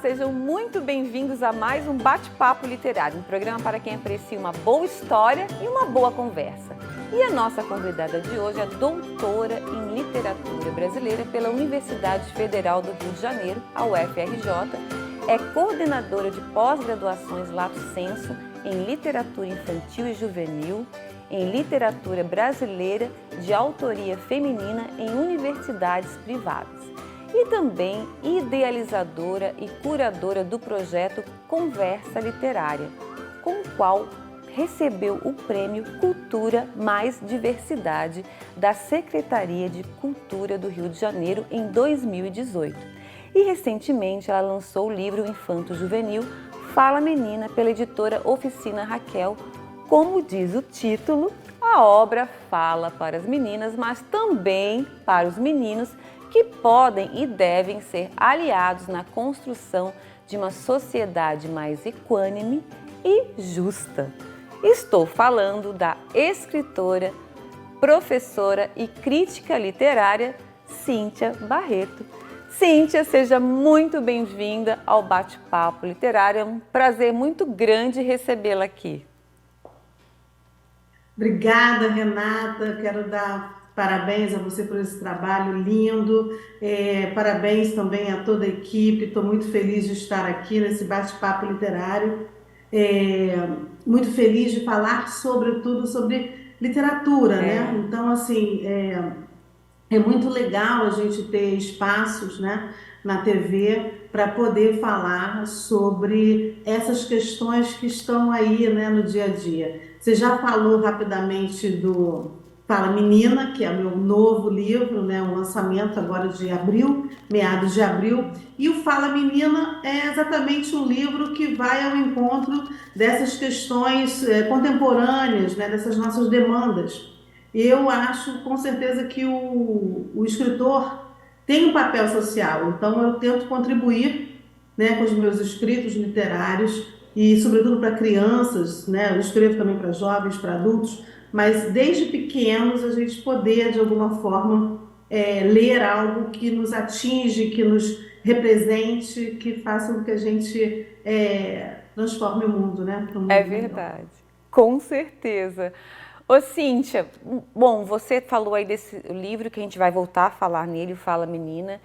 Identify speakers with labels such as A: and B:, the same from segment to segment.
A: sejam muito bem-vindos a mais um Bate-Papo Literário, um programa para quem aprecia uma boa história e uma boa conversa. E a nossa convidada de hoje é doutora em Literatura Brasileira pela Universidade Federal do Rio de Janeiro, a UFRJ, é coordenadora de pós-graduações Lato Sensu em Literatura Infantil e Juvenil, em Literatura Brasileira de autoria feminina em universidades privadas. E também idealizadora e curadora do projeto Conversa Literária, com o qual recebeu o prêmio Cultura Mais Diversidade da Secretaria de Cultura do Rio de Janeiro em 2018. E recentemente ela lançou o livro infanto-juvenil Fala Menina pela editora Oficina Raquel. Como diz o título, a obra fala para as meninas, mas também para os meninos que podem e devem ser aliados na construção de uma sociedade mais equânime e justa. Estou falando da escritora, professora e crítica literária Cíntia Barreto. Cíntia, seja muito bem-vinda ao Bate-Papo Literário. É um prazer muito grande recebê-la aqui.
B: Obrigada, Renata. Quero dar parabéns a você por esse trabalho lindo. Parabéns também a toda a equipe. Estou muito feliz de estar aqui nesse bate-papo literário. É, Muito feliz de falar, sobretudo, sobre literatura, né? Então, assim, é muito legal a gente ter espaços, né, na TV para poder falar sobre essas questões que estão aí, né, no dia a dia. Você já falou rapidamente do Fala Menina, que é meu novo livro, né, um lançamento agora de abril, meados de abril, e o Fala Menina é exatamente um livro que vai ao encontro dessas questões contemporâneas, né, dessas nossas demandas. Eu acho com certeza que o escritor tem um papel social, então eu tento contribuir, né, com os meus escritos literários e, sobretudo, para crianças, né, eu escrevo também para jovens, para adultos, mas desde pequenos a gente poder, de alguma forma, ler algo que nos atinge, que nos represente, que faça com que a gente transforme o mundo, né, para um
A: É
B: mundo melhor.
A: verdade, com certeza. Ô Cíntia, bom, você falou aí desse livro que a gente vai voltar a falar nele, o Fala Menina,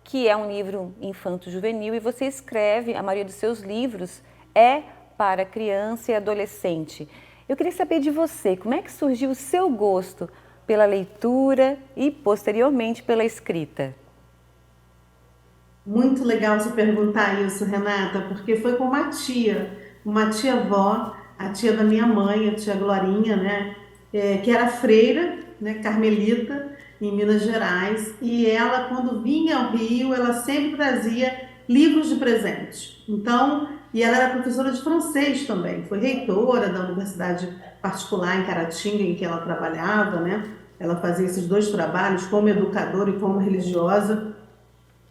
A: que é um livro infanto-juvenil e você escreve, a maioria dos seus livros é para criança e adolescente. Eu queria saber de você, como é que surgiu o seu gosto pela leitura e posteriormente pela escrita?
B: Muito legal você perguntar isso, Renata, porque foi com uma tia-avó, a tia da minha mãe, a tia Glorinha, né, que era freira, né, carmelita, em Minas Gerais, e ela, quando vinha ao Rio, ela sempre trazia livros de presente. Então, e ela era professora de francês também, foi reitora da universidade particular em Caratinga, em que ela trabalhava, né? Ela fazia esses dois trabalhos, como educadora e como religiosa.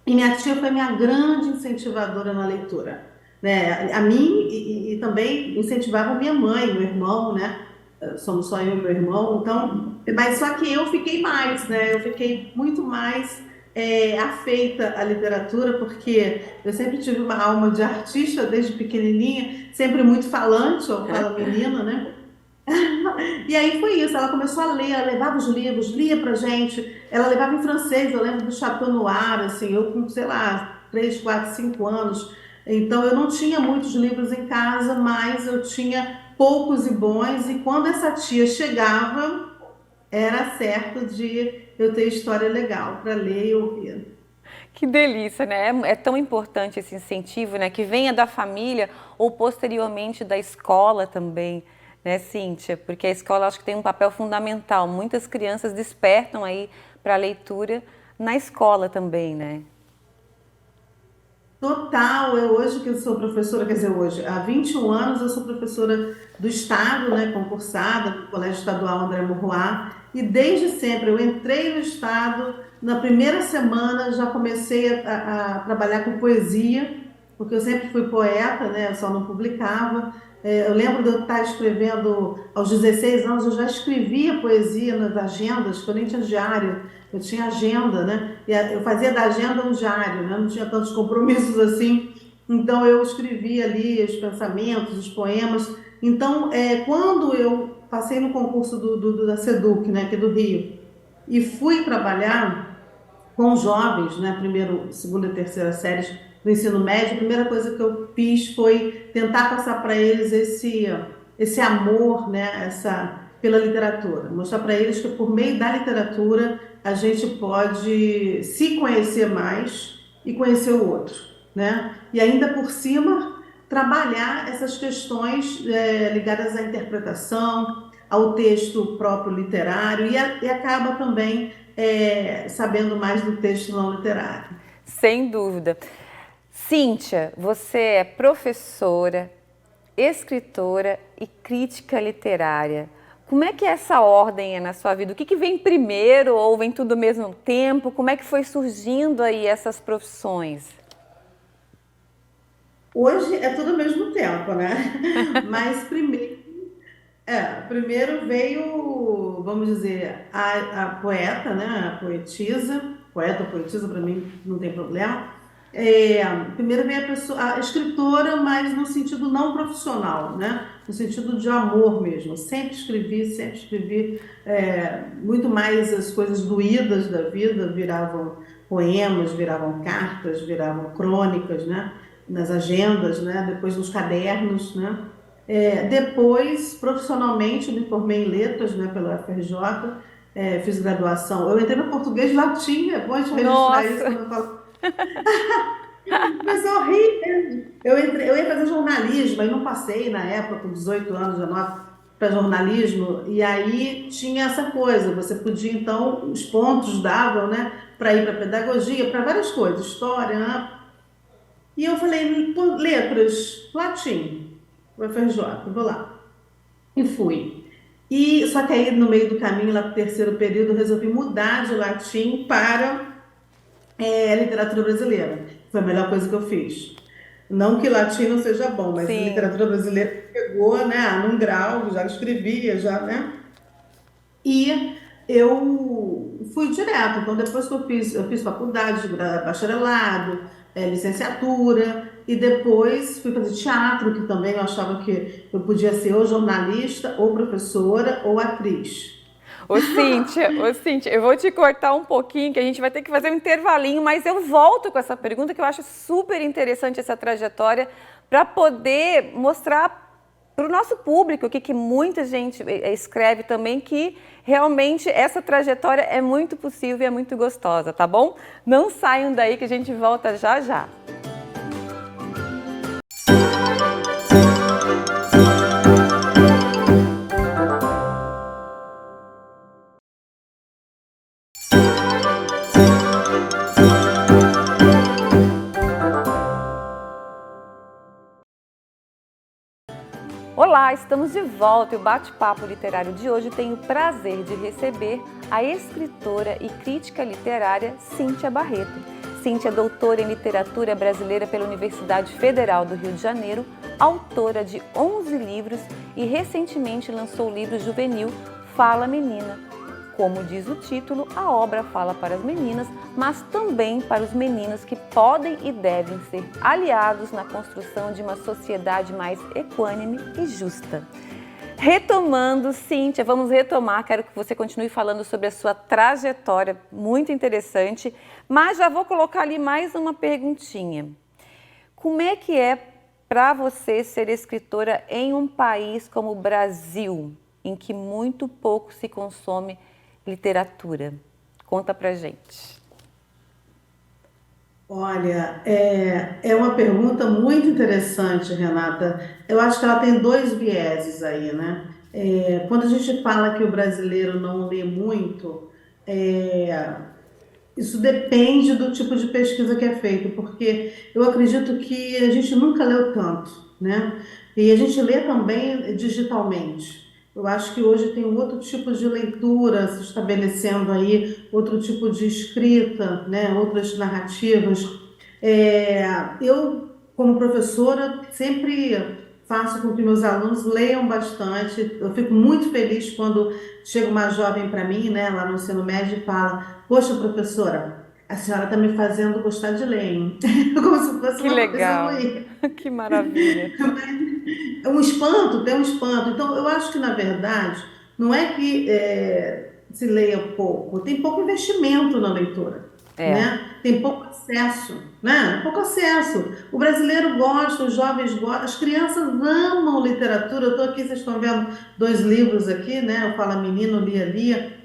B: E minha tia foi minha grande incentivadora na leitura, né? A mim e também incentivava minha mãe, meu irmão, né? Somos só eu e meu irmão, então, mas só que eu fiquei mais, né? Eu fiquei muito mais afeita à literatura, porque eu sempre tive uma alma de artista desde pequenininha, sempre muito falante, ou fala menina, né? E aí foi isso, ela começou a ler, ela levava os livros, lia pra gente, ela levava em francês, eu lembro do Chateau Noir, assim, eu com, sei lá, 3, 4, 5 anos, então eu não tinha muitos livros em casa, mas eu tinha poucos e bons, e quando essa tia chegava, era certo de eu ter história legal para ler e ouvir.
A: Que delícia, né? É tão importante esse incentivo, né? Que venha da família ou posteriormente da escola também, né, Cíntia? Porque a escola acho que tem um papel fundamental. Muitas crianças despertam aí para a leitura na escola também, né?
B: Total, eu hoje que eu sou professora, quer dizer, hoje, há 21 anos eu sou professora do Estado, né, concursada no Colégio Estadual André Murroá, e desde sempre eu entrei no Estado, na primeira semana já comecei a trabalhar com poesia, porque eu sempre fui poeta, né, eu só não publicava. Eu lembro de eu estar escrevendo, aos 16 anos eu já escrevia poesia nas agendas, que eu nem tinha diário, eu tinha agenda, né? Eu fazia da agenda um diário, né? Não tinha tantos compromissos assim. Então eu escrevia ali os pensamentos, os poemas. Então, quando eu passei no concurso da SEDUC, né, aqui do Rio, e fui trabalhar com jovens, né, primeiro, segunda e terceira séries do ensino médio, a primeira coisa que eu fiz foi tentar passar para eles esse amor, né, pela literatura, mostrar para eles que por meio da literatura a gente pode se conhecer mais e conhecer o outro, né? E ainda por cima trabalhar essas questões ligadas à interpretação, ao texto próprio literário e acaba também sabendo mais do texto não literário.
A: Sem dúvida. Cíntia, você é professora, escritora e crítica literária. Como é que essa ordem é na sua vida? O que vem primeiro ou vem tudo ao mesmo tempo? Como é que foi surgindo aí essas profissões?
B: Hoje é tudo ao mesmo tempo, né? Mas primeiro veio, vamos dizer, a poeta, né? A poetisa, poeta ou poetisa, para mim não tem problema. É, primeiro veio a escritora, mas no sentido não profissional, né? No sentido de amor mesmo. Sempre escrevi muito mais as coisas doídas da vida, viravam poemas, viravam cartas, viravam crônicas, né? Nas agendas, né? Depois nos cadernos, né? Depois, profissionalmente, me formei em letras, né, pela UFRJ, fiz graduação. Eu entrei no português latim, é bom a gente registrar isso
A: Nossa!
B: quando eu falo. O pessoal ri, né? Eu ia fazer jornalismo, aí não passei na época, com 18 anos, 19, para jornalismo, e aí tinha essa coisa, você podia, então, os pontos davam, né, para ir para pedagogia, para várias coisas, história, né? E eu falei, pô, letras, latim, UFRJ, vou lá. E fui. Só que aí, no meio do caminho, lá para o terceiro período, eu resolvi mudar de latim para literatura brasileira. Foi a melhor coisa que eu fiz. Não que latim não seja bom, mas
A: Sim.
B: literatura brasileira pegou, né, num grau, já escrevia, já, né? E eu fui direto. Então, depois que eu fiz faculdade, bacharelado, licenciatura, e depois fui fazer teatro, que também eu achava que eu podia ser ou jornalista, ou professora, ou atriz.
A: Ô Cíntia, eu vou te cortar um pouquinho, que a gente vai ter que fazer um intervalinho, mas eu volto com essa pergunta, que eu acho super interessante essa trajetória, para poder mostrar para o nosso público, o que muita gente escreve também, que realmente essa trajetória é muito possível e é muito gostosa, tá bom? Não saiam daí que a gente volta já já. Olá, estamos de volta e o bate-papo literário de hoje tem o prazer de receber a escritora e crítica literária Cíntia Barreto. Cíntia é doutora em literatura brasileira pela Universidade Federal do Rio de Janeiro, autora de 11 livros e recentemente lançou o livro juvenil Fala Menina. Como diz o título, a obra fala para as meninas, mas também para os meninos que podem e devem ser aliados na construção de uma sociedade mais equânime e justa. Retomando, Cíntia, vamos retomar, quero que você continue falando sobre a sua trajetória, muito interessante, mas já vou colocar ali mais uma perguntinha. Como é que é para você ser escritora em um país como o Brasil, em que muito pouco se consome literatura? Conta pra gente.
B: Olha, é uma pergunta muito interessante, Renata. Eu acho que ela tem dois vieses aí, né? Quando a gente fala que o brasileiro não lê muito, é, isso depende do tipo de pesquisa que é feito, porque eu acredito que a gente nunca leu tanto, né? E a gente lê também digitalmente. Eu acho que hoje tem um outro tipo de leitura se estabelecendo aí, outro tipo de escrita, né? Outras narrativas. Eu, como professora, sempre faço com que meus alunos leiam bastante. Eu fico muito feliz quando chega uma jovem para mim, né, lá no ensino médio e fala: Poxa, professora, a senhora está me fazendo gostar de ler, hein? Como se fosse
A: Que
B: uma coisa
A: legal,
B: ruim.
A: que maravilha.
B: É um espanto, tem um espanto. Então, eu acho que, na verdade, não é que se leia pouco, tem pouco investimento na leitura,
A: É,
B: né? Tem pouco acesso, né? Pouco acesso. O brasileiro gosta, os jovens gostam, as crianças amam literatura. Eu estou aqui, vocês estão vendo dois livros aqui, né? O Fala Menino, Lia Lia.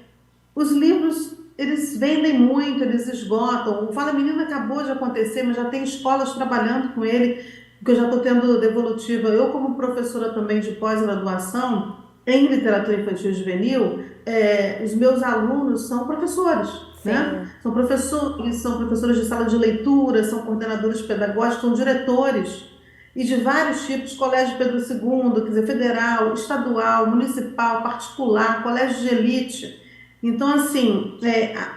B: Os livros, eles vendem muito, eles esgotam. O Fala Menino acabou de acontecer, mas já tem escolas trabalhando com ele, porque eu já estou tendo devolutiva. Eu, como professora também de pós-graduação em literatura infantil e juvenil, os meus alunos são professores, né?
A: sim.
B: São professores de sala de leitura, são coordenadores pedagógicos, são diretores e de vários tipos, Colégio Pedro II, quer dizer, federal, estadual, municipal, particular, colégio de elite. Então, assim,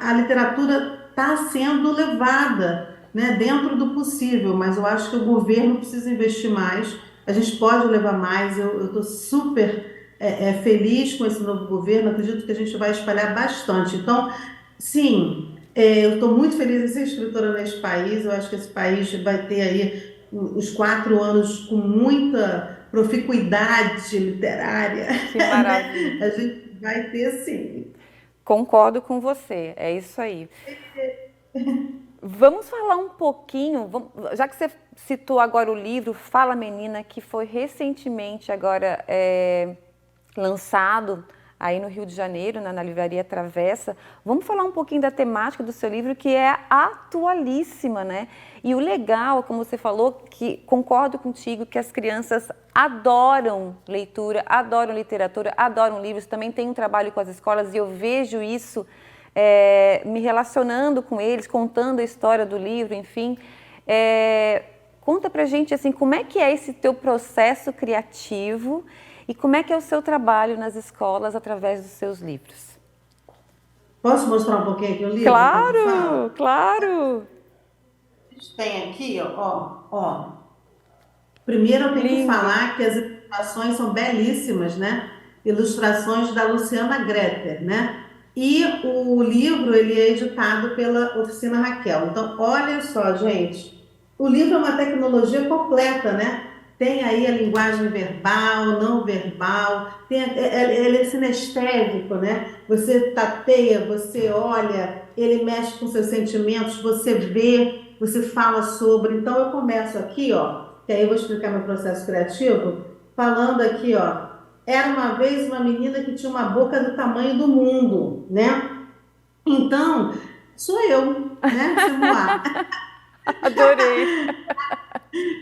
B: a literatura está sendo levada, né, dentro do possível, mas eu acho que o governo precisa investir mais, a gente pode levar mais, eu estou super feliz com esse novo governo, acredito que a gente vai espalhar bastante. Então, sim, eu estou muito feliz em ser escritora neste país, eu acho que esse país vai ter aí os 4 anos com muita proficuidade literária,
A: Que
B: né? A
A: maravilha.
B: gente vai ter sim.
A: Concordo com você, é isso aí. Vamos falar um pouquinho, já que você citou agora o livro Fala Menina, que foi recentemente agora lançado aí no Rio de Janeiro, na Livraria Travessa. Vamos falar um pouquinho da temática do seu livro, que é atualíssima, né? E o legal, como você falou, que concordo contigo, que as crianças adoram leitura, adoram literatura, adoram livros. Também tenho um trabalho com as escolas e eu vejo isso me relacionando com eles, contando a história do livro, enfim. Conta pra gente, assim, como é que é esse teu processo criativo e como é que é o seu trabalho nas escolas através dos seus livros?
B: Posso mostrar um pouquinho aqui o livro enquanto tu
A: Claro,
B: fala?
A: claro.
B: A gente tem aqui, ó. Primeiro eu tenho que
A: Lindo.
B: falar que as ilustrações são belíssimas, né? Ilustrações da Luciana Greter, né? E o livro, ele é editado pela Oficina Raquel. Então, olha só, gente. O livro é uma tecnologia completa, né? Tem aí a linguagem verbal, não verbal, ele é sinestésico, né? Você tateia, você olha, ele mexe com seus sentimentos, você vê, você fala sobre. Então, eu começo aqui, ó, que aí eu vou explicar meu processo criativo, falando aqui, ó. Era uma vez uma menina que tinha uma boca do tamanho do mundo, né? Então, sou eu, né? Samuá.
A: Adorei.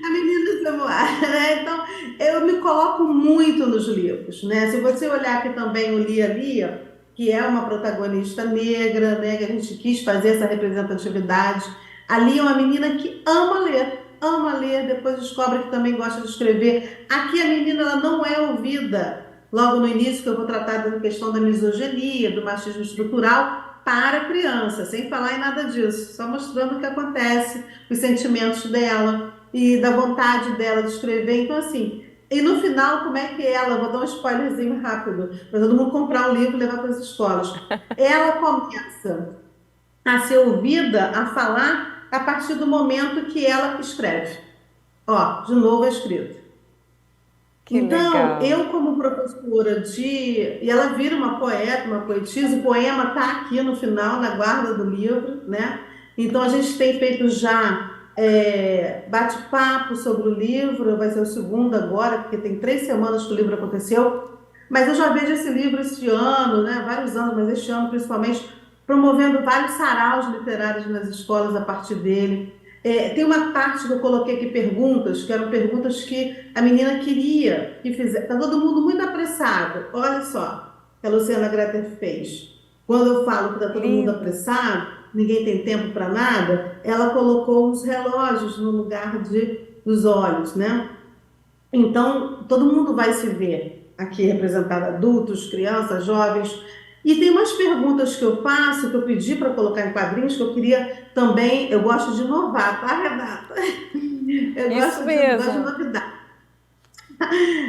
B: A menina Samuá, né? Então, eu me coloco muito nos livros, né? Se você olhar aqui também o Lia Lia, que é uma protagonista negra, né? Que a gente quis fazer essa representatividade. Ali é uma menina que ama ler, depois descobre que também gosta de escrever. Aqui a menina ela não é ouvida. Logo no início, que eu vou tratar da questão da misoginia, do machismo estrutural, para criança, sem falar em nada disso, só mostrando o que acontece, os sentimentos dela e da vontade dela de escrever. Então, assim, e no final, como é que ela, vou dar um spoilerzinho rápido, para todo mundo comprar um livro e levar para as escolas. Ela começa a ser ouvida, a falar, a partir do momento que ela escreve. Ó, de novo a escrita.
A: Que
B: Então,
A: legal.
B: eu como professora e ela vira uma poeta, uma poetisa, o poema está aqui no final, na guarda do livro, né? Então, a gente tem feito já bate-papo sobre o livro, vai ser o segundo agora, porque tem 3 semanas que o livro aconteceu, mas eu já vejo esse livro este ano, né? Vários anos, mas este ano principalmente, promovendo vários saraus literários nas escolas a partir dele. Tem uma parte que eu coloquei aqui perguntas, que eram perguntas que a menina queria que fizesse. Está todo mundo muito apressado. Olha só, que a Luciana Greter fez. Quando eu falo que está todo mundo
A: Lindo.
B: apressado, ninguém tem tempo para nada, ela colocou os relógios no lugar dos olhos, né? Então, todo mundo vai se ver aqui representado, adultos, crianças, jovens. E tem umas perguntas que eu faço, que eu pedi para colocar em quadrinhos, que eu queria também, eu gosto de inovar, tá, Renata? Eu
A: Isso
B: gosto de
A: mesmo.
B: novidade.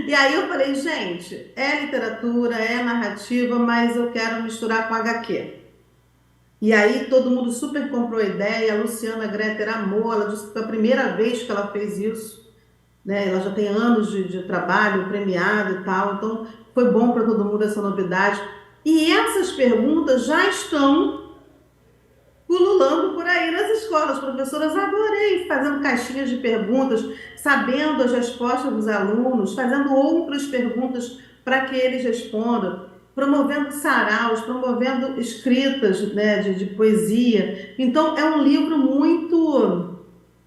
B: E aí eu falei, gente, é literatura, é narrativa, mas eu quero misturar com HQ. E aí todo mundo super comprou a ideia, a Luciana Greter amou, ela disse que foi a primeira vez que ela fez isso, né? Ela já tem anos de trabalho premiado e tal, então foi bom para todo mundo essa novidade. E essas perguntas já estão pululando por aí nas escolas. Professoras, adorei, fazendo caixinhas de perguntas, sabendo as respostas dos alunos, fazendo outras perguntas para que eles respondam, promovendo saraus, promovendo escritas, né, de poesia. Então, é um livro muito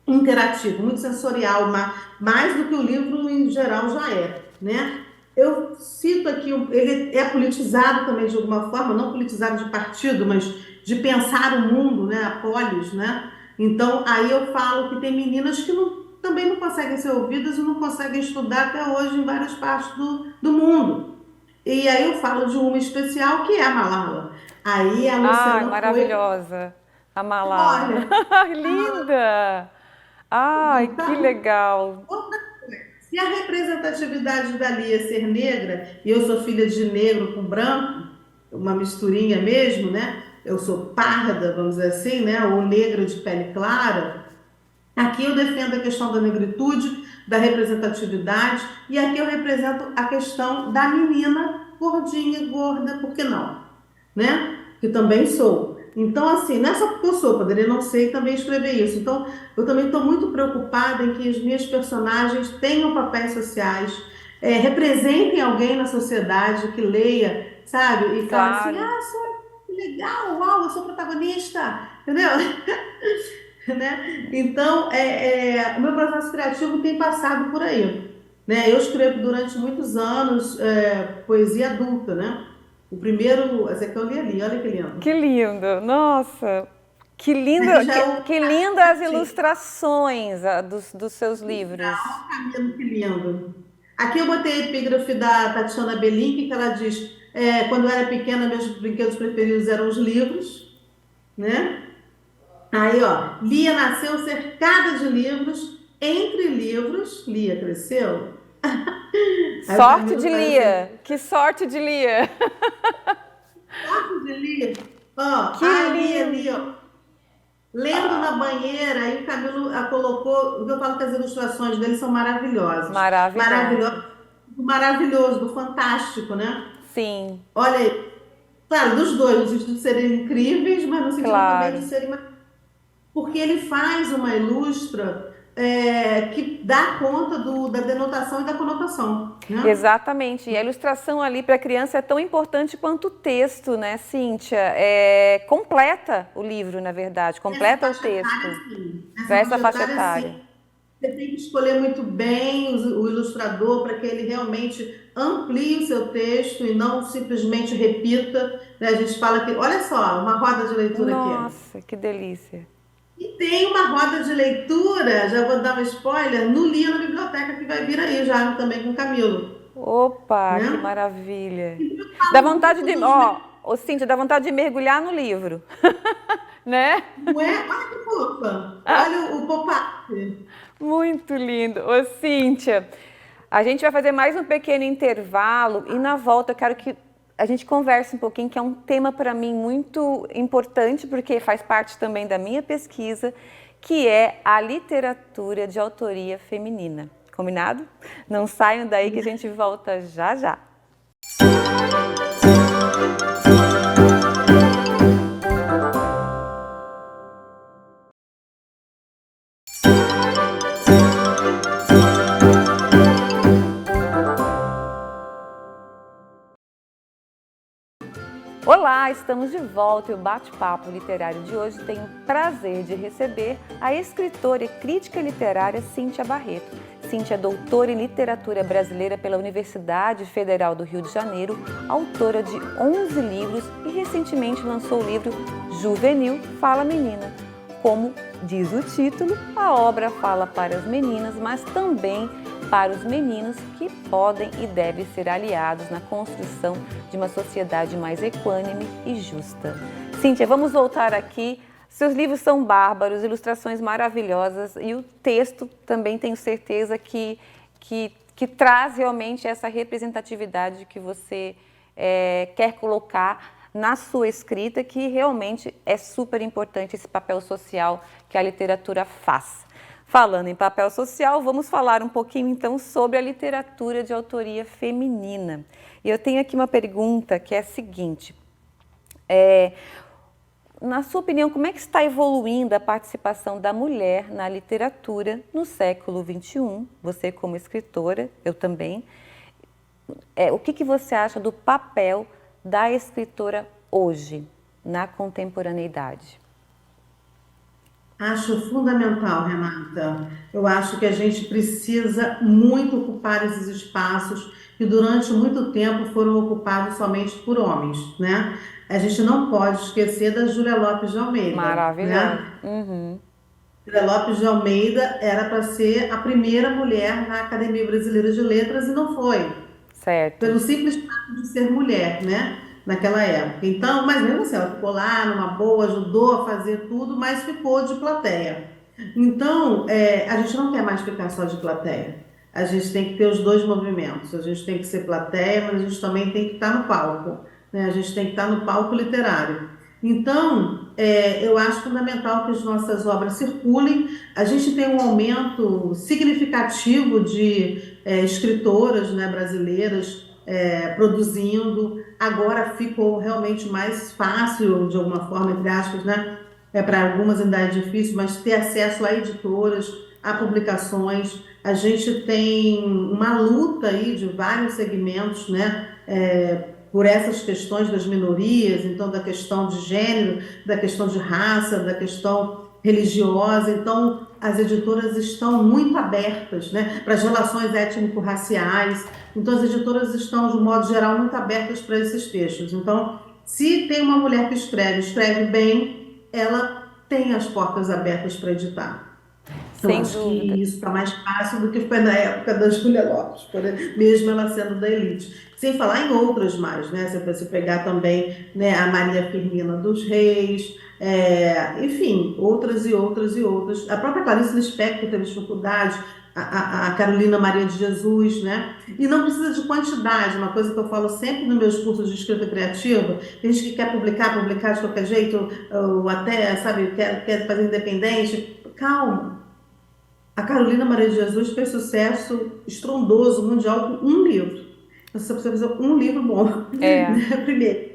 B: interativo, muito sensorial, mais do que o livro em geral já é, né? Eu cito aqui, ele é politizado também de alguma forma, não politizado de partido, mas de pensar o mundo, né? A polis, né? Então, aí eu falo que tem meninas que também não conseguem ser ouvidas e não conseguem estudar até hoje em várias partes do mundo. E aí eu falo de uma especial que é a Malala. Aí a
A: Ai,
B: Luciana foi,
A: maravilhosa. A Malala.
B: olha,
A: Linda! Ai, que
B: tá.
A: legal.
B: Se a representatividade dali é ser negra, e eu sou filha de negro com branco, uma misturinha mesmo, né? Eu sou parda, vamos dizer assim, né? Ou negra de pele clara. Aqui eu defendo a questão da negritude, da representatividade, e aqui eu represento a questão da menina gordinha, gorda, por que não? Né? Que também sou. Então, assim, não é só porque eu sou, poderia não ser e também escrever isso. Então, eu também estou muito preocupada em que as minhas personagens tenham papéis sociais, representem alguém na sociedade que leia, sabe? E fale assim,
A: Claro.
B: ah, sou legal, uau, eu sou protagonista, entendeu? Né? Então, o meu processo criativo tem passado por aí. Né? Eu escrevo durante muitos anos poesia adulta, né? O primeiro, esse aqui eu li ali, olha que lindo.
A: Que lindo. Nossa, que lindo,
B: Esse aqui já é o
A: que lindas ilustrações dos seus livros.
B: Camilo, que lindo. Aqui eu botei a epígrafe da Tatiana Belink, que ela diz, quando eu era pequena, meus brinquedos preferidos eram os livros, né? Aí, ó, Lia nasceu cercada de livros, entre livros, Lia cresceu. Aí o
A: Sorte de
B: Camilo faz assim,
A: Lia. Que sorte de Lia.
B: sorte de Lia. Ó,
A: Que
B: a Lia ali,
A: lindo.
B: ó, lendo na banheira, aí o Camilo colocou, eu falo que as ilustrações dele são maravilhosas.
A: Maravilhosa.
B: Maravilhoso, maravilhoso, do fantástico, né?
A: Sim,
B: Olha aí, claro, dos dois, no sentido de serem incríveis, mas no sentido também de
A: claro.
B: serem. Porque ele faz uma ilustra que dá conta da denotação e da conotação, né?
A: Exatamente. E a ilustração ali para a criança é tão importante quanto o texto, né, Cíntia? É, completa o livro, na verdade,
B: Essa
A: completa o
B: faixa etária,
A: texto
B: sim.
A: para
B: Essa
A: essa
B: faixa
A: faixa
B: etária,
A: etária.
B: sim. Você tem que escolher muito bem o ilustrador para que ele realmente amplie o seu texto e não simplesmente repita, né? A gente fala que, olha só, uma roda de leitura aqui.
A: Nossa, que delícia.
B: E tem uma roda de leitura, já vou dar um spoiler, no Lia na Biblioteca que vai vir aí já também com o Camilo,
A: Opa, que
B: né?
A: maravilha.
B: Então, eu
A: Dá
B: falo
A: vontade
B: muito
A: de,
B: dos
A: ó, ô Cíntia, dá vontade de mergulhar no livro, né?
B: Não é? Olha que fofa. Olha o pop-up.
A: Muito lindo. Ô, Cíntia, a gente vai fazer mais um pequeno intervalo e na volta eu quero que a gente converse um pouquinho, que é um tema para mim muito importante, porque faz parte também da minha pesquisa, que é a literatura de autoria feminina. Combinado? Não saiam daí que a gente volta já já. Olá, estamos de volta e o bate-papo literário de hoje tem o prazer de receber a escritora e crítica literária Cíntia Barreto. Cíntia é doutora em literatura brasileira pela Universidade Federal do Rio de Janeiro, autora de 11 livros e recentemente lançou o livro Juvenil Fala Menina. Como diz o título, a obra fala para as meninas, mas também para os meninos que podem e devem ser aliados na construção de uma sociedade mais equânime e justa. Cíntia, vamos voltar aqui. Seus livros são bárbaros, ilustrações maravilhosas e o texto também tenho certeza que traz realmente essa representatividade que você quer colocar na sua escrita que realmente é super importante esse papel social que a literatura faz. Falando em papel social, vamos falar um pouquinho então sobre a literatura de autoria feminina. E eu tenho aqui uma pergunta que é a seguinte: na sua opinião, como é que está evoluindo a participação da mulher na literatura no século XXI? Você como escritora, eu também. O que você acha do papel da escritora hoje, na contemporaneidade?
B: Acho fundamental, Renata. Eu acho que a gente precisa muito ocupar esses espaços que durante muito tempo foram ocupados somente por homens, né? A gente não pode esquecer da Júlia Lopes de Almeida,
A: Maravilhosa.
B: né?
A: Uhum.
B: Júlia Lopes de Almeida era para ser a primeira mulher na Academia Brasileira de Letras e não foi,
A: Certo.
B: pelo simples fato de ser mulher, né? Naquela época. Então, mas mesmo assim, ela ficou lá numa boa, ajudou a fazer tudo, mas ficou de plateia. Então, a gente não quer mais ficar só de plateia. A gente tem que ter os dois movimentos. A gente tem que ser plateia, mas a gente também tem que estar no palco, né? A gente tem que estar no palco literário. Então, eu acho fundamental que as nossas obras circulem. A gente tem um aumento significativo de escritoras, né, brasileiras produzindo. Agora ficou realmente mais fácil, de alguma forma, entre aspas, né? Para algumas ainda é difícil, mas ter acesso a editoras, a publicações. A gente tem uma luta aí de vários segmentos, né? Por essas questões das minorias, então da questão de gênero, da questão de raça, da questão religiosa. Então, as editoras estão muito abertas, né, para as relações étnico-raciais. Então, as editoras estão, de um modo geral, muito abertas para esses textos. Então, se tem uma mulher que escreve bem, ela tem as portas abertas para editar. Eu
A: Sem
B: acho que
A: dúvida.
B: isso está mais fácil do que foi na época da Júlia Lopes, mesmo ela sendo da elite. Sem falar em outras mais, né? Se você pegar também, né, a Maria Firmina dos Reis, enfim, outras e outras e outras. A própria Clarice Lispector teve dificuldade, a Carolina Maria de Jesus, né? E não precisa de quantidade, uma coisa que eu falo sempre nos meus cursos de escrita criativa. Tem gente que quer publicar de qualquer jeito, ou até, sabe, quer fazer independente. Calma. A Carolina Maria de Jesus fez sucesso estrondoso mundial com um livro. Então, você precisa fazer um livro bom,
A: É.
B: né? Primeiro.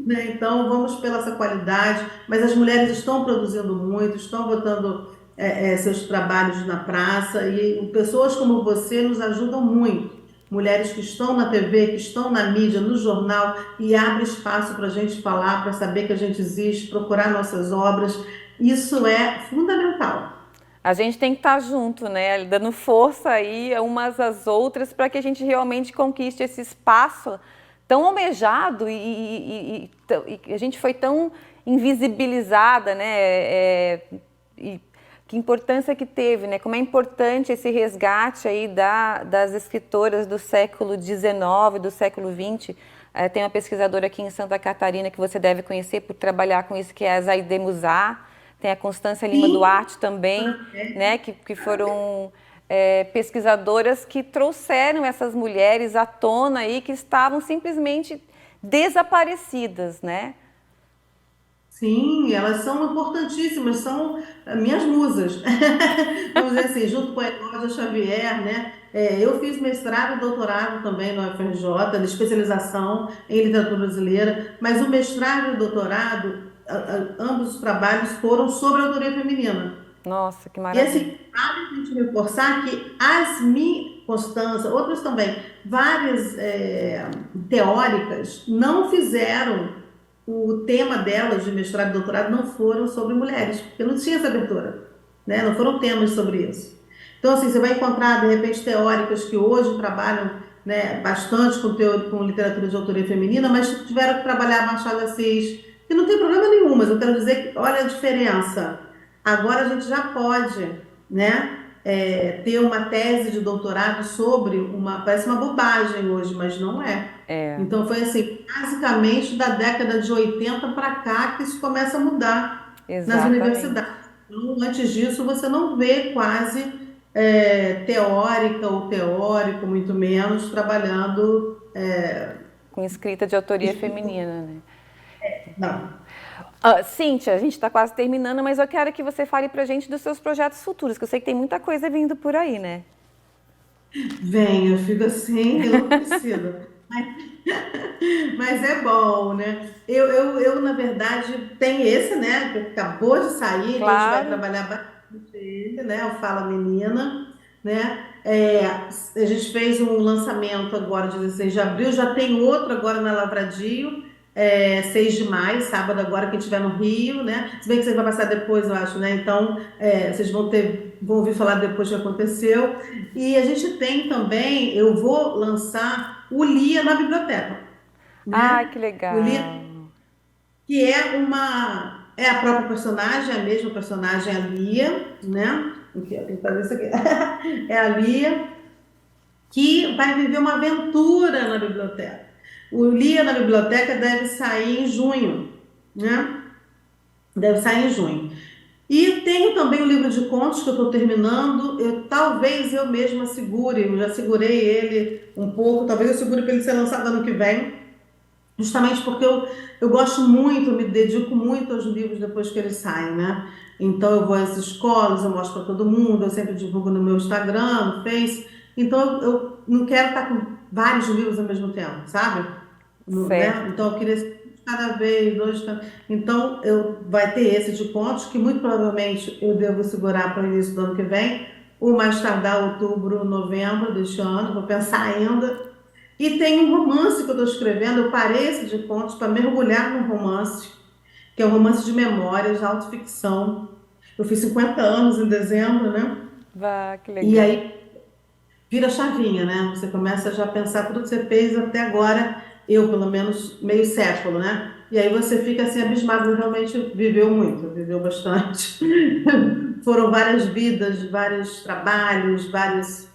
B: Né? Então, vamos pela essa qualidade. Mas as mulheres estão produzindo muito, estão botando seus trabalhos na praça e pessoas como você nos ajudam muito. Mulheres que estão na TV, que estão na mídia, no jornal e abre espaço para a gente falar, para saber que a gente existe, procurar nossas obras. Isso é fundamental.
A: A gente tem que estar junto, né? Dando força aí umas às outras para que a gente realmente conquiste esse espaço tão almejado e a gente foi tão invisibilizada, né? E que importância que teve, né? Como é importante esse resgate aí das escritoras do século XIX, do século XX. Tem uma pesquisadora aqui em Santa Catarina que você deve conhecer por trabalhar com isso, que é a Zaide Musar. Tem a Constância Lima
B: Sim.
A: Duarte também, né, que foram pesquisadoras que trouxeram essas mulheres à tona aí que estavam simplesmente desaparecidas, né?
B: Sim, elas são importantíssimas, são minhas musas. Vamos dizer assim, junto com a Cláudia Xavier, né? Eu fiz mestrado e doutorado também no UFRJ, de especialização em literatura brasileira, mas o mestrado e o doutorado, ambos os trabalhos foram sobre a autoria feminina.
A: Nossa, que
B: E
A: maravilha.
B: assim, vale a gente reforçar que as minhas, Constança, outras também, várias teóricas não fizeram o tema delas de mestrado e doutorado não foram sobre mulheres, porque não tinha essa abertura, né? Não foram temas sobre isso. Então, assim, você vai encontrar, de repente, teóricas que hoje trabalham, né, bastante com literatura de autoria feminina, mas tiveram que trabalhar Machado de Assis, e não tem problema nenhum, mas eu quero dizer que, olha a diferença. Agora a gente já pode, né, ter uma tese de doutorado sobre parece uma bobagem hoje, mas não é.
A: É,
B: Então foi assim, basicamente da década de 80 para cá que isso começa a mudar nas
A: exatamente.
B: universidades. Então, antes disso, você não vê quase teórica ou teórico, muito menos, trabalhando
A: Com escrita de autoria feminina, né?
B: Não.
A: Cíntia, a gente está quase terminando, mas eu quero que você fale pra gente dos seus projetos futuros, que eu sei que tem muita coisa vindo por aí, né?
B: Vem, eu fico assim, enlouquecida. Mas é bom, né? Na verdade, tem esse, né? Que acabou de sair, então a gente vai
A: Claro.
B: trabalhar bastante ele, né? O Fala Menina, né? A gente fez um lançamento agora, 16 de abril, já tem outro agora na Lavradio, 6 de maio, sábado agora, quem estiver no Rio, né? Se bem que você vai passar depois, eu acho, né? Então, vocês vão ouvir falar depois que aconteceu. E a gente tem também, eu vou lançar o Lia na biblioteca,
A: Ai,
B: né?
A: que
B: O Lia,
A: legal.
B: que é a própria personagem, a mesma personagem, a Lia, né? Aqui, ó, tem que fazer isso aqui. É a Lia que vai viver uma aventura na biblioteca. O Lia na biblioteca deve sair em junho, né? Deve sair em junho. E tenho também o livro de contos que eu estou terminando. Talvez eu mesma segure, eu já segurei ele um pouco, talvez eu segure para ele ser lançado ano que vem, justamente porque eu gosto muito, eu me dedico muito aos livros depois que eles saem, né? Então eu vou às escolas, eu mostro para todo mundo, eu sempre divulgo no meu Instagram, no Face. Então eu não quero estar com vários livros ao mesmo tempo, sabe? Né?
A: Certo.
B: Então eu queria cada vez, dois. Então vai ter esse de contos que muito provavelmente eu devo segurar para o início do ano que vem, ou mais tardar outubro, novembro deste ano, vou pensar ainda. E tem um romance que eu estou escrevendo, eu parei esse de contos para mergulhar no romance, que é um romance de memórias, autoficção. Eu fiz 50 anos em dezembro, né?
A: Vá, que
B: E
A: legal.
B: aí vira a chavinha, né? Você começa já a pensar tudo que você fez até agora, eu pelo menos meio século, né? E aí você fica assim abismado, realmente viveu muito, viveu bastante. Foram várias vidas, vários trabalhos, várias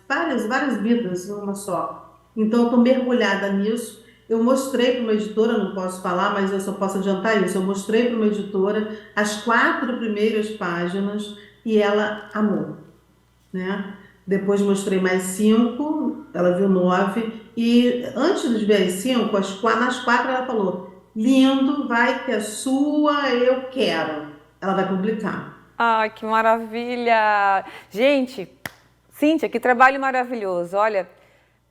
B: vidas numa só. Então eu estou mergulhada nisso. Eu mostrei para uma editora, não posso falar, mas eu só posso adiantar isso. Eu mostrei para uma editora as 4 primeiras páginas e ela amou, né? Depois mostrei mais 5, ela viu 9, e antes de ver as 5, nas 4 ela falou: lindo, vai que é sua, eu quero. Ela vai publicar.
A: Ai, que maravilha! Gente, Cíntia, que trabalho maravilhoso. Olha,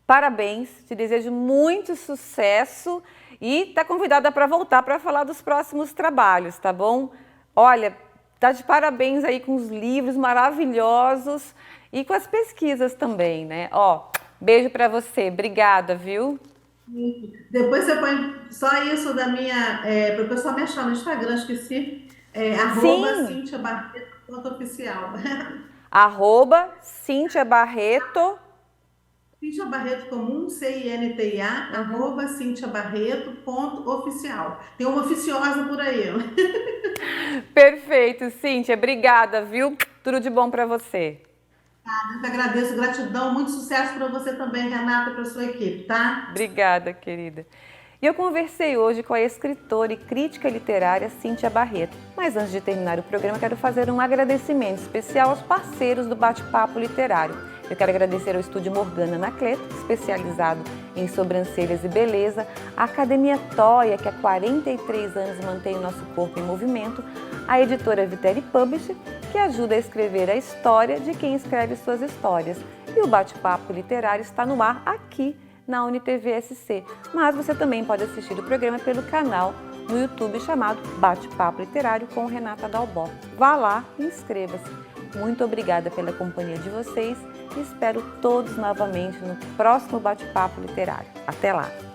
A: parabéns, te desejo muito sucesso e tá convidada para voltar para falar dos próximos trabalhos, tá bom? Olha, tá de parabéns aí com os livros maravilhosos e com as pesquisas também, né? Ó, beijo para você. Obrigada, viu?
B: Depois você põe só isso da minha, para o pessoal me achar no Instagram, esqueci,
A: Sim,
B: @CínthiaBarreto.oficial.
A: Cíntia Barreto.
B: Cíntia Barreto comum, CINTIA,
A: Uhum.
B: @CínthiaBarreto.oficial. Tem uma oficiosa por aí.
A: Perfeito, Cíntia. Obrigada, viu? Tudo de bom para você.
B: Eu que agradeço, gratidão, muito sucesso para você também, Renata, e para sua equipe, tá?
A: Obrigada, querida. E eu conversei hoje com a escritora e crítica literária Cíntia Barreto. Mas antes de terminar o programa, quero fazer um agradecimento especial aos parceiros do Bate-Papo Literário. Eu quero agradecer ao Estúdio Morgana Anacleto, especializado em sobrancelhas e beleza, a Academia Toia, que há 43 anos mantém o nosso corpo em movimento, a editora Viteri Publishing, que ajuda a escrever a história de quem escreve suas histórias. E o Bate-Papo Literário está no ar aqui na UniTV-SC, mas você também pode assistir o programa pelo canal no YouTube chamado Bate-Papo Literário com Renata Dalbó. Vá lá e inscreva-se. Muito obrigada pela companhia de vocês e espero todos novamente no próximo Bate-Papo Literário. Até lá!